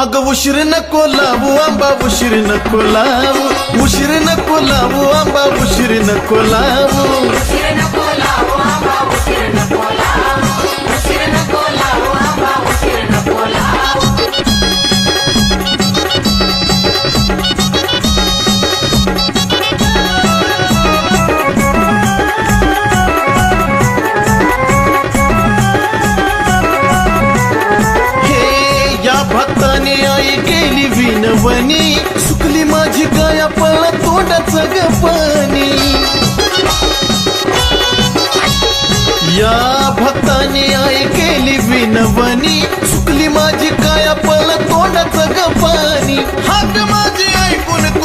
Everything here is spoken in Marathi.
अग उशीर नको लावू आंबा उशीर नको लावू उशीर नको लावू आंबा उशीर नको लावू उशीर नको लावू आंबा उशीर नको लावू उशीर नको लावू आंबा उशीर नको लावू भक्ताने आई गेली विनवणी सुकली माझी गाया पळला तोंडाचं ग पाणी या भक्ताने आई गेली विनवणी सुकली माझी काया पळला तोंडाचं ग पाणी हाक माझी ऐकून तू